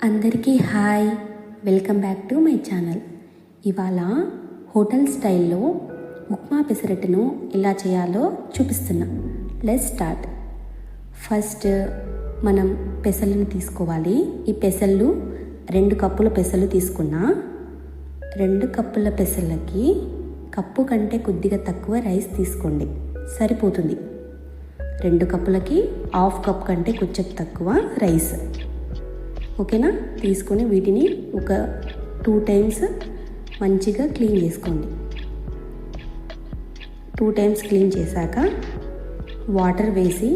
అందరికీ hi, welcome back to my channel. ఇవాళ hotel స్టైల్లో ఉప్మా పెసరట్టును ఎలా చేయాలో చూపిస్తున్నా. Let's start. ఫస్ట్ మనం పెసలను తీసుకోవాలి. ఈ పెసలు 2 కప్పుల పెసలు తీసుకున్నా. 2 కప్పుల పెసలకి కప్పు కంటే కొద్దిగా తక్కువ రైస్ తీసుకోండి, సరిపోతుంది. 2 కప్పులకి 1/2 కప్ కంటే కొంచెం తక్కువ రైస్. ఓకేనా? తీసుకొని వీటిని ఒక 2 టైమ్స్ మంచిగా క్లీన్ చేసుకోండి. 2 టైమ్స్ క్లీన్ చేశాక వాటర్ వేసి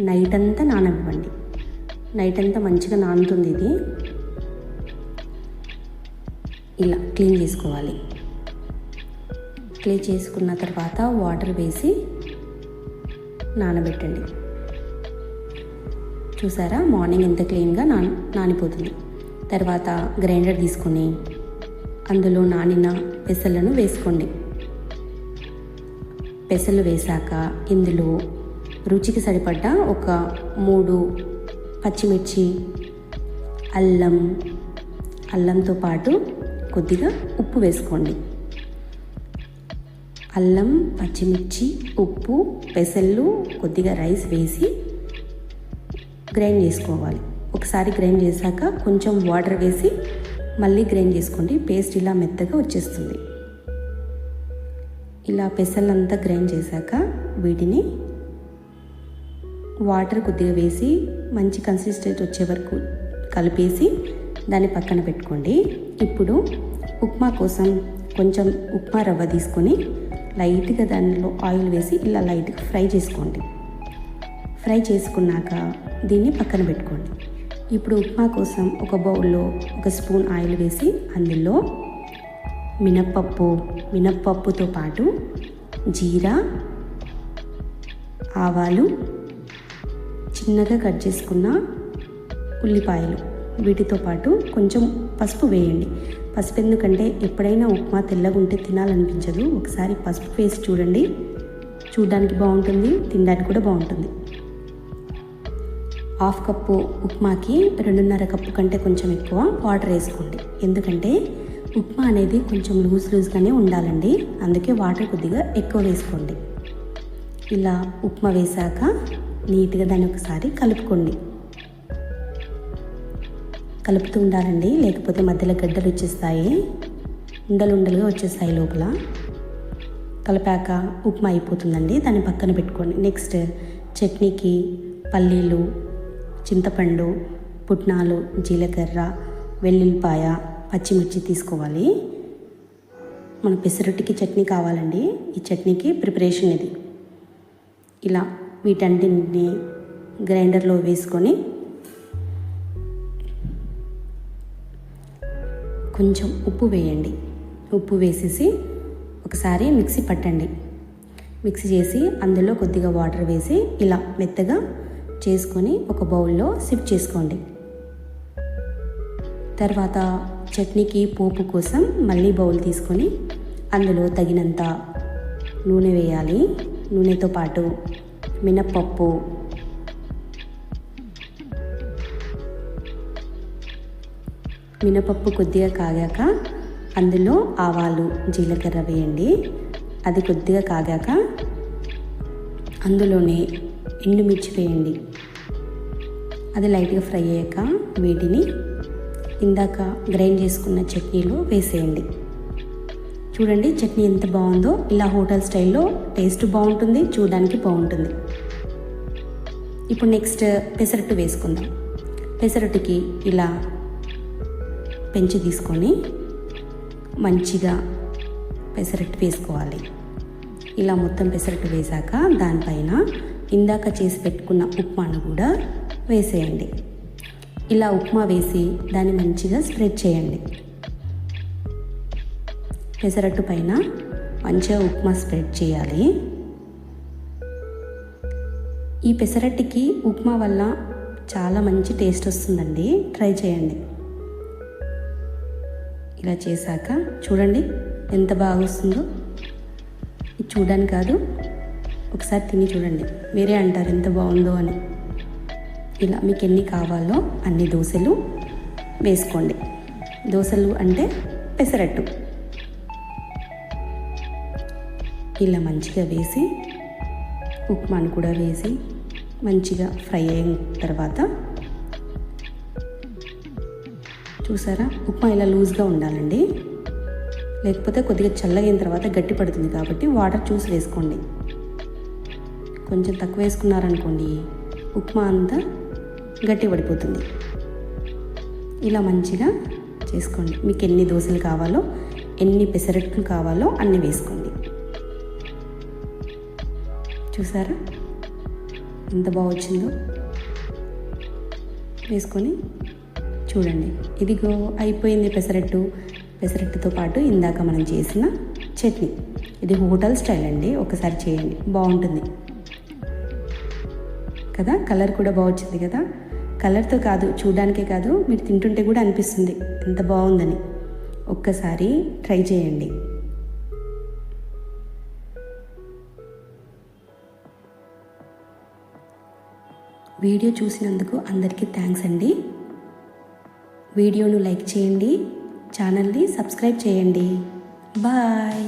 నైట్ అంతా నాననివ్వండి. నైట్ అంతా మంచిగా నానుతుంది. ఇది ఇలా క్లీన్ చేసుకోవాలి. క్లీన్ చేసుకున్న తర్వాత వాటర్ వేసి నానబెట్టండి. చూసారా, మార్నింగ్ ఎంత క్లీన్గా నానిపోతుంది. తర్వాత గ్రైండర్ తీసుకొని అందులో నానిన పెసలను వేసుకోండి. పెసలు వేశాక ఇందులో రుచికి సరిపడ్డ ఒక 3 పచ్చిమిర్చి, అల్లంతో పాటు కొద్దిగా ఉప్పు వేసుకోండి. అల్లం, పచ్చిమిర్చి, ఉప్పు, పెసలు, కొద్దిగా రైస్ వేసి గ్రైండ్ చేసుకోవాలి. ఒకసారి గ్రైండ్ చేశాక కొంచెం వాటర్ వేసి మళ్ళీ గ్రైండ్ చేసుకోండి. పేస్ట్ ఇలా మెత్తగా వచ్చేస్తుంది. ఇలా పెసలంతా గ్రైండ్ చేశాక వీటిని వాటర్ కొద్దిగా వేసి మంచి కన్సిస్టెన్సీ వచ్చే వరకు కలిపేసి దాన్ని పక్కన పెట్టుకోండి. ఇప్పుడు ఉప్మా కోసం కొంచెం ఉప్మా రవ్వ తీసుకొని లైట్గా దానిలో ఆయిల్ వేసి ఇలా లైట్గా ఫ్రై చేసుకోండి. ఫ్రై చేసుకున్నాక దీన్ని పక్కన పెట్టుకోండి. ఇప్పుడు ఉప్మా కోసం ఒక బౌల్లో 1 స్పూన్ ఆయిల్ వేసి అందులో మినప్పప్పుతో పాటు జీరా, ఆవాలు, చిన్నగా కట్ చేసుకున్న ఉల్లిపాయలు, వీటితో పాటు కొంచెం పసుపు వేయండి. పసుపు ఎందుకంటే ఎప్పుడైనా ఉప్మా తెల్లగా ఉంటే తినాలనిపించదు. ఒకసారి పసుపు వేసి చూడండి, చూడడానికి బాగుంటుంది, తినడానికి కూడా బాగుంటుంది. 1/2 కప్పు ఉప్మాకి 2.5 కప్పు కంటే కొంచెం ఎక్కువ వాటర్ వేసుకోండి. ఎందుకంటే ఉప్మా అనేది కొంచెం లూజ్గానే ఉండాలండి, అందుకే వాటర్ కొద్దిగా ఎక్కువ వేసుకోండి. ఇలా ఉప్మా వేశాక నీట్గా దాన్ని ఒకసారి కలుపుకోండి. కలుపుతూ ఉండాలండి, లేకపోతే మధ్యలో గడ్డలు వచ్చేస్తాయి, ఉండలుగా వచ్చేస్తాయి లోపల. కలిపాక ఉప్మా అయిపోతుందండి, దాన్ని పక్కన పెట్టుకోండి. నెక్స్ట్ చట్నీకి పల్లీలు, చింతపండు, పుట్నాలు, జీలకర్ర, వెల్లుల్లిపాయ, పచ్చిమిర్చి తీసుకోవాలి. మన పెసరట్టుకి చట్నీ కావాలండి. ఈ చట్నీకి ప్రిపరేషన్ ఇది. ఇలా వీటన్నిటిని గ్రైండర్లో వేసుకొని కొంచెం ఉప్పు వేయండి. ఉప్పు వేసేసి ఒకసారి మిక్సీ పట్టండి. మిక్సీ చేసి అందులో కొద్దిగా వాటర్ వేసి ఇలా మెత్తగా చేసుకొని ఒక బౌల్లో సిప్ చేసుకోండి. తర్వాత చట్నీకి పోపు కోసం మళ్ళీ బౌల్ తీసుకొని అందులో తగినంత నూనె వేయాలి. నూనెతో పాటు మినపప్పు కొద్దిగా కాగాక అందులో ఆవాలు, జీలకర్ర వేయండి. అది కొద్దిగా కాగాక అందులోనే ఎండుమిర్చి వేయండి. అది లైట్గా ఫ్రై అయ్యాక వీటిని ఇందాక గ్రైండ్ చేసుకున్న చట్నీలో వేసేయండి. చూడండి చట్నీ ఎంత బాగుందో. ఇలా హోటల్ స్టైల్లో టేస్ట్ బాగుంటుంది, చూడడానికి బాగుంటుంది. ఇప్పుడు నెక్స్ట్ పెసరట్టు వేసుకుందాం. పెసరట్టుకి ఇలా పెంచి తీసుకొని మంచిగా పెసరట్టు వేసుకోవాలి. ఇలా మొత్తం పెసరట్టు వేశాక దానిపైన ఇందాక చేసి పెట్టుకున్న ఉప్మాను కూడా వేసేయండి. ఇలా ఉప్మా వేసి దాన్ని మంచిగా స్ప్రెడ్ చేయండి. పెసరట్టు పైన మంచిగా ఉప్మా స్ప్రెడ్ చేయాలి. ఈ పెసరట్టుకి ఉప్మా వల్ల చాలా మంచి టేస్ట్ వస్తుందండి, ట్రై చేయండి. ఇలా చేశాక చూడండి ఎంత బాగా వస్తుందో. ఇది చూడడానికి కాదు, ఒకసారి తిని చూడండి, మీరే అంటారు ఎంత బాగుందో అని. ఇలా మీకు ఎన్ని కావాలో అన్ని దోశలు వేసుకోండి. దోశలు అంటే పెసరట్టు. ఇలా మంచిగా వేసి ఉప్మాను కూడా వేసి మంచిగా ఫ్రై అయిన తర్వాత చూసారా, ఉప్మా ఇలా లూజ్గా ఉండాలండి, లేకపోతే కొద్దిగా చల్లగైన తర్వాత గట్టి పడుతుంది. కాబట్టి వాటర్ చూసి వేసుకోండి. కొంచెం తక్కువ వేసుకున్నారనుకోండి ఉప్మా అంతా గట్టి పడిపోతుంది. ఇలా మంచిగా చేసుకోండి. మీకు ఎన్ని దోశలు కావాలో, ఎన్ని పెసరట్లు కావాలో అన్ని వేసుకోండి. చూసారా ఎంత బాగా వచ్చిందో. వేసుకొని చూడండి. ఇదిగో అయిపోయింది పెసరట్టుతో పాటు ఇందాక మనం చేసిన చట్నీ. ఇది హోటల్ స్టైల్ అండి, ఒకసారి చేయండి, బాగుంటుంది కదా. కలర్ కూడా బాగా వచ్చింది కదా. కలర్తో కాదు, చూడడానికే కాదు, మీరు తింటుంటే కూడా అనిపిస్తుంది ఎంత బాగుందని. ఒక్కసారి ట్రై చేయండి. వీడియో చూసినందుకు అందరికీ థ్యాంక్స్ అండి. వీడియోను లైక్ చేయండి, ఛానల్ని సబ్స్క్రైబ్ చేయండి. బాయ్.